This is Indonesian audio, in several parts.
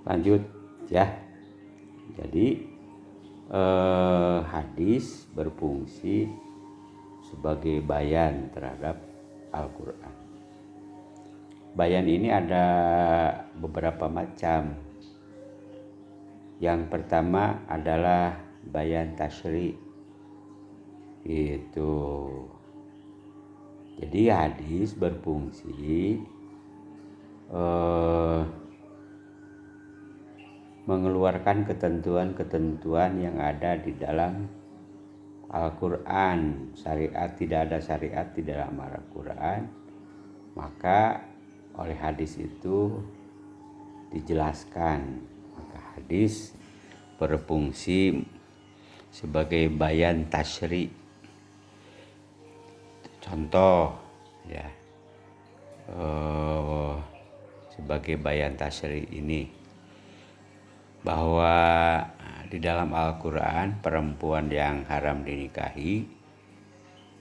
Lanjut ya. Jadi hadis berfungsi sebagai bayan terhadap Al-Quran. Bayan ini ada beberapa macam. Yang pertama adalah bayan tasyri. Itu. Jadi hadis berfungsi mengeluarkan ketentuan-ketentuan yang ada di dalam Al-Quran. Syariat, tidak ada syariat di dalam Al-Quran, maka oleh hadis itu dijelaskan. Maka hadis berfungsi sebagai bayan tasyri. Contoh ya, sebagai bayan tasyri ini bahwa di dalam Al-Quran perempuan yang haram dinikahi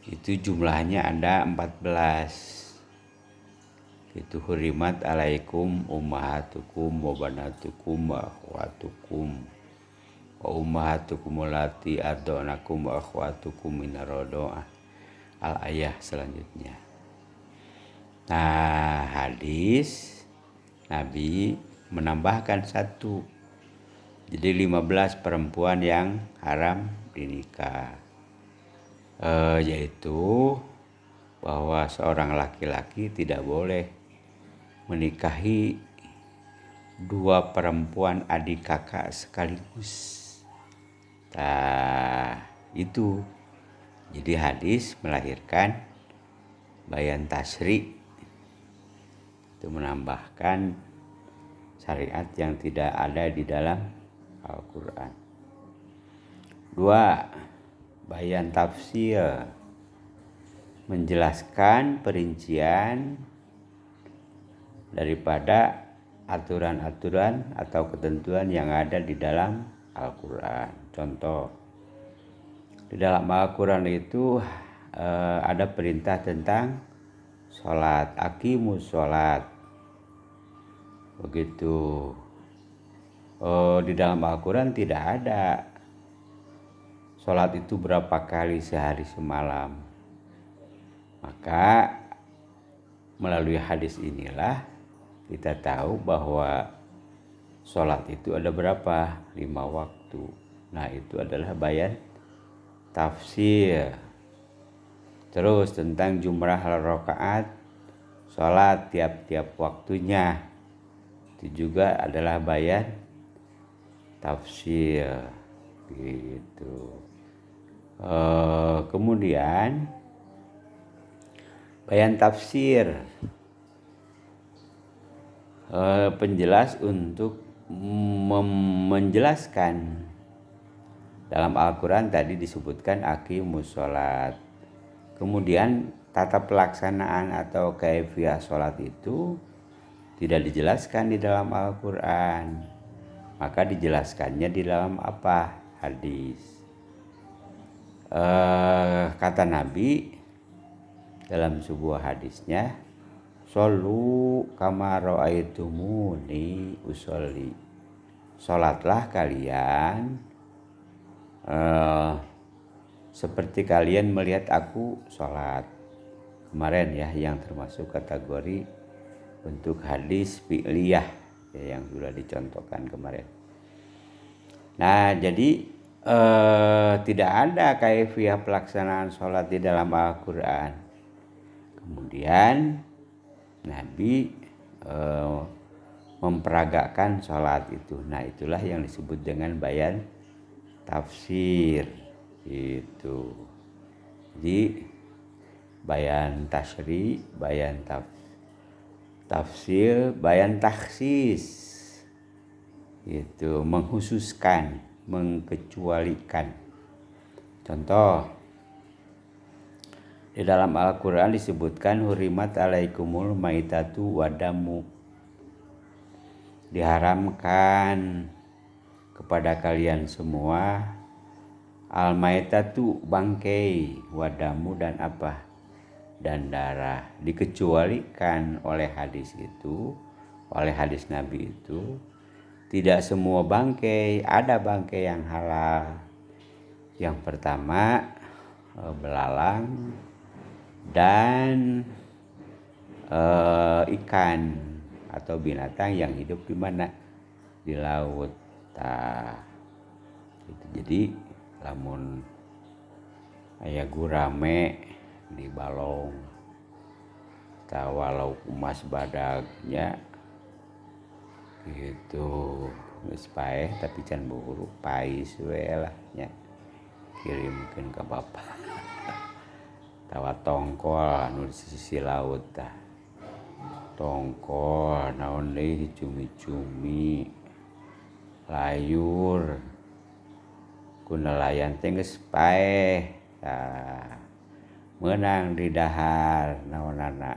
itu jumlahnya ada 14. Itu hurimat alaikum ummahatukum wa banatukum wa akhwatukum wa ummahatukum allati arda'nakum wa akhwatukum minar radha'ah. Al-ayah selanjutnya. Nah, hadis Nabi menambahkan satu. Jadi 15 perempuan yang haram dinikah. Yaitu bahwa seorang laki-laki tidak boleh menikahi 2 perempuan adik kakak sekaligus. Nah, itu. Jadi hadis melahirkan bayan tasyri. Itu menambahkan syariat yang tidak ada di dalam Al-Quran. 2. Bayan tafsir. Menjelaskan perincian daripada aturan-aturan atau ketentuan yang ada di dalam Al-Quran. Contoh, di dalam Al-Quran itu ada perintah tentang sholat, aqimus sholat. Begitu. Di dalam Al-Quran tidak ada sholat itu berapa kali sehari semalam. Maka melalui hadis inilah kita tahu bahwa sholat itu ada berapa? 5 waktu. Nah, itu adalah bayan tafsir. Terus tentang jumlah rakaat sholat tiap-tiap waktunya, itu juga adalah bayan tafsir gitu. Kemudian bayan tafsir, penjelas untuk menjelaskan. Dalam Al-Quran tadi disebutkan aqimus sholat. Kemudian tata pelaksanaan atau kaifiyah sholat itu tidak dijelaskan di dalam Al-Quran. Maka dijelaskannya di dalam apa? Hadis. Kata Nabi dalam sebuah hadisnya, shollu kama ra'aitumuni usolli. Sholatlah kalian seperti kalian melihat aku sholat. Kemarin ya, yang termasuk kategori bentuk hadis fi'liyah ya, yang sudah dicontohkan kemarin. Nah, jadi tidak ada kaifiyah pelaksanaan sholat di dalam Al-Quran. Kemudian Nabi memperagakan sholat itu. Nah, itulah yang disebut dengan bayan tafsir itu. Jadi bayan tasyri, bayan tafsir, bayan takhsis itu mengkhususkan, mengkecualikan. Contoh, di dalam Al-Quran disebutkan hurimat alaikumul maitatu wadamu. Diharamkan kepada kalian semua al-maitatu bangkai, wadamu dan apa? Dan darah. Dikecualikan oleh hadis itu, oleh hadis Nabi itu, tidak semua bangkai, ada bangkai yang halal. Yang pertama belalang dan ikan atau binatang yang hidup di mana, di laut. Jadi lamun aya gurame di balong walau emas badagnya gitu geus paeh tapi can buru pais we lah nya kirimkeun ka Bapa. Tawa tongkol anu di sisi laut tah. Tongkol naon deui dicumi-cumi. Layur ku nelayan teh geus paeh. Tah meunang di dahar naonana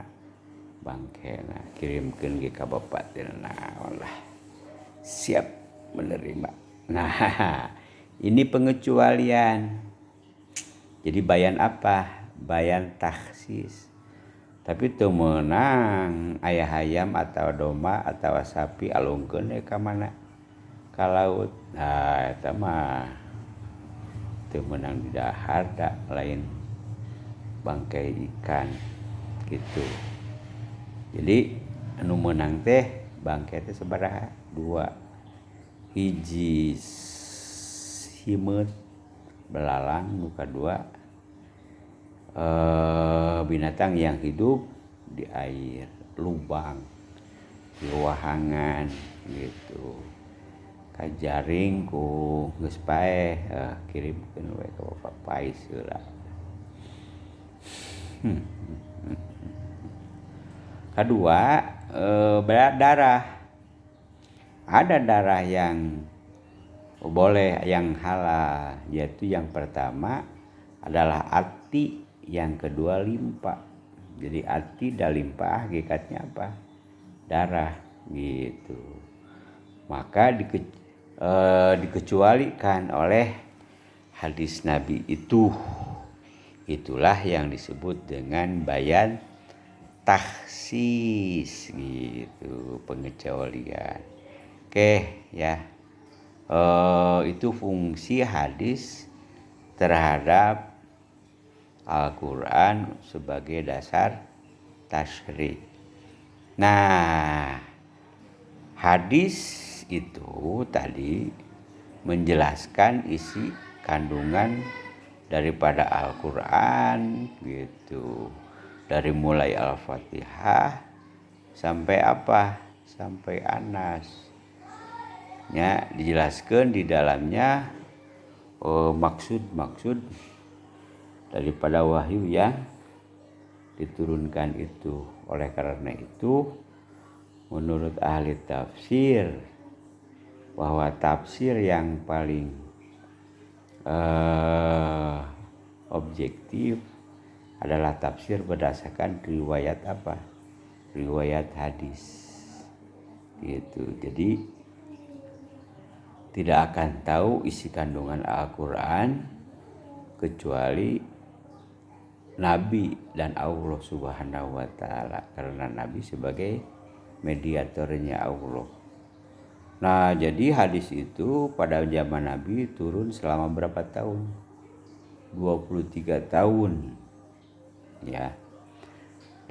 bangkena kirimkeun ge ka Bapa teh naon lah. Siap menerima. Nah, ini pengecualian. Jadi bayan apa? Bayan taksis. Tapi teu meunang aya hayam atau domba atau sapi alungkeun ka mana? Ka laut. Nah, eta mah teu meunang di dahar da lain bangkai ikan gitu. Jadi anu meunang teh bangkai teh sabaraha? 2. Hiji himeut belalang, nu kadua binatang yang hidup di air, lubang, di wahangan gitu. Kajaring ku geus paeh kirimkeun we ka Bapa pais heula. Kedua, darah. Ada darah yang boleh, yang halal, yaitu yang pertama adalah ati, yang kedua limpa. Jadi ati dan limpa hakikatnya apa? Darah gitu. Maka dikecualikan oleh hadis Nabi itu. Itulah yang disebut dengan bayan taksis gitu, pengecualian. Oke ya, itu fungsi hadis terhadap Al-Quran sebagai dasar tasyri'. Nah, hadis itu tadi menjelaskan isi kandungan daripada Al-Quran gitu. Dari mulai Al-Fatihah sampai apa? Sampai Anas. Ya, dijelaskan di dalamnya maksud-maksud daripada wahyu yang diturunkan itu. Oleh karena itu, menurut ahli tafsir, bahwa tafsir yang paling objektif adalah tafsir berdasarkan riwayat apa? Riwayat hadis. Gitu. Jadi tidak akan tahu isi kandungan Al-Quran kecuali Nabi dan Allah Subhanahu wa Ta'ala, karena Nabi sebagai mediatornya Allah. Nah, jadi hadis itu pada zaman Nabi turun selama berapa tahun? 23 tahun. Ya.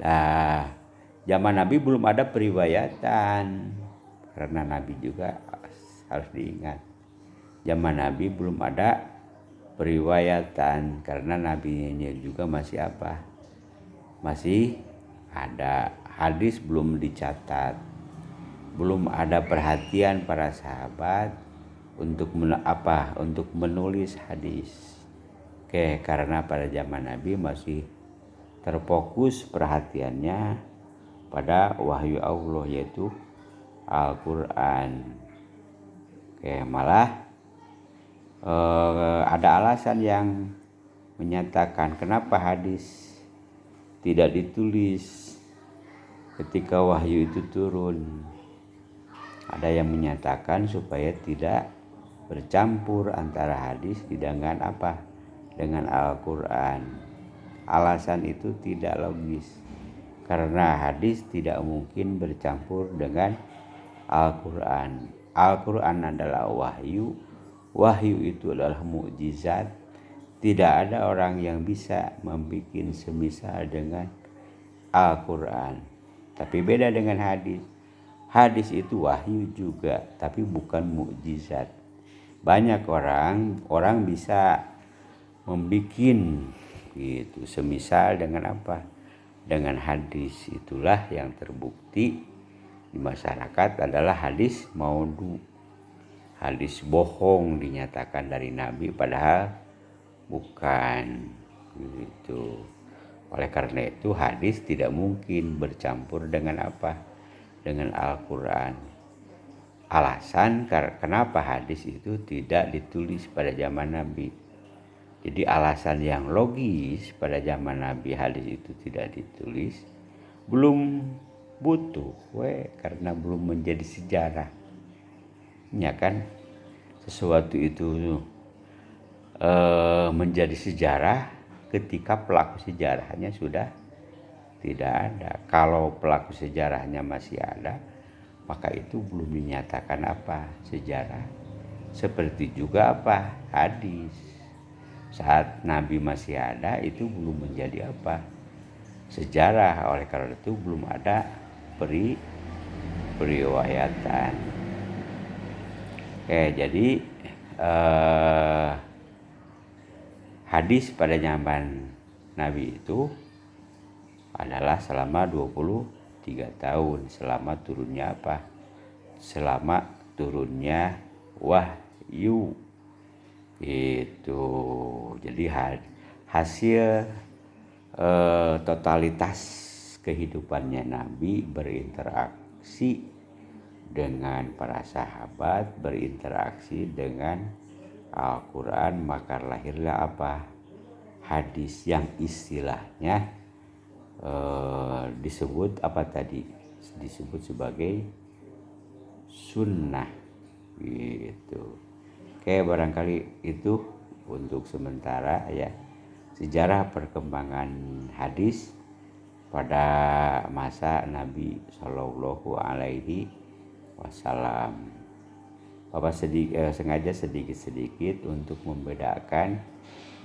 Nah, zaman Nabi belum ada periwayatan, karena Nabi juga harus diingat, zaman Nabi belum ada periwayatan, karena nabinya juga masih apa? Masih ada. Hadis belum dicatat, belum ada perhatian para sahabat untuk untuk menulis hadis. Oke, karena pada zaman Nabi masih terfokus perhatiannya pada wahyu Allah, yaitu Al-Quran. Oke, malah ada alasan yang menyatakan kenapa hadis tidak ditulis ketika wahyu itu turun. Ada yang menyatakan supaya tidak bercampur antara hadis dengan apa? Dengan Al-Quran. Alasan itu tidak logis, karena hadis tidak mungkin bercampur dengan Al-Quran. Al-Quran adalah wahyu. Wahyu itu adalah mukjizat. Tidak ada orang yang bisa membuat semisal dengan Al-Quran. Tapi beda dengan hadis. Hadis itu wahyu juga, tapi bukan mukjizat. Banyak orang bisa membuat gitu semisal dengan apa? Dengan hadis. Itulah yang terbukti di masyarakat adalah hadis maudhu. Hadis bohong dinyatakan dari Nabi padahal bukan gitu. Oleh karena itu hadis tidak mungkin bercampur dengan apa? Dengan Al-Quran. Alasan kenapa hadis itu tidak ditulis pada zaman Nabi. Jadi alasan yang logis pada zaman Nabi hadis itu tidak ditulis, belum butuh, karena belum menjadi sejarah. Ya kan, sesuatu itu menjadi sejarah ketika pelaku sejarahnya sudah tidak ada. Kalau pelaku sejarahnya masih ada, maka itu belum dinyatakan apa? Sejarah. Seperti juga apa? Hadis. Saat Nabi masih ada itu belum menjadi apa? Sejarah. Oleh karena itu belum ada periwayatan. Jadi hadis pada zaman Nabi itu adalah selama 23 tahun selama turunnya apa? Selama turunnya wahyu. Itu. Jadi hasil totalitas kehidupannya Nabi berinteraksi dengan para sahabat, berinteraksi dengan Al-Quran, maka lahirlah apa? Hadis yang istilahnya disebut apa tadi? Disebut sebagai sunnah gitu. Barangkali itu untuk sementara ya, sejarah perkembangan hadis pada masa Nabi Shallallahu Alaihi Wasallam. Bapak sengaja sedikit-sedikit untuk membedakan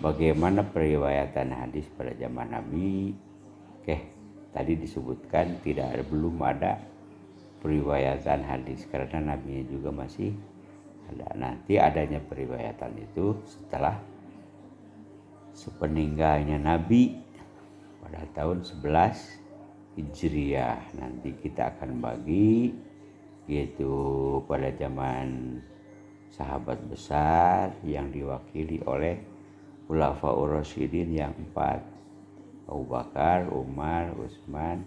bagaimana periwayatan hadis pada zaman Nabi. Tadi disebutkan belum ada periwayatan hadis karena Nabi juga masih ada. Nanti adanya periwayatan itu setelah sepeninggalnya Nabi pada tahun 11 Hijriah. Nanti kita akan bagi yaitu pada zaman sahabat besar yang diwakili oleh Khulafaur Rasyidin yang 4, Abu Bakar, Umar, Utsman,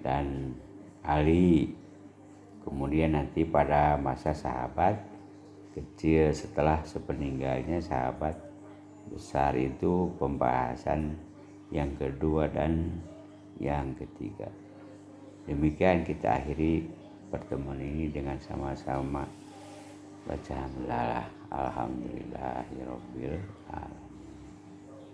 dan Ali. Kemudian nanti pada masa sahabat kecil setelah sepeninggalnya sahabat besar itu pembahasan yang kedua dan yang ketiga. Demikian kita akhiri pertemuan ini dengan sama-sama baca hamdalah alhamdulillahirabbil alamin.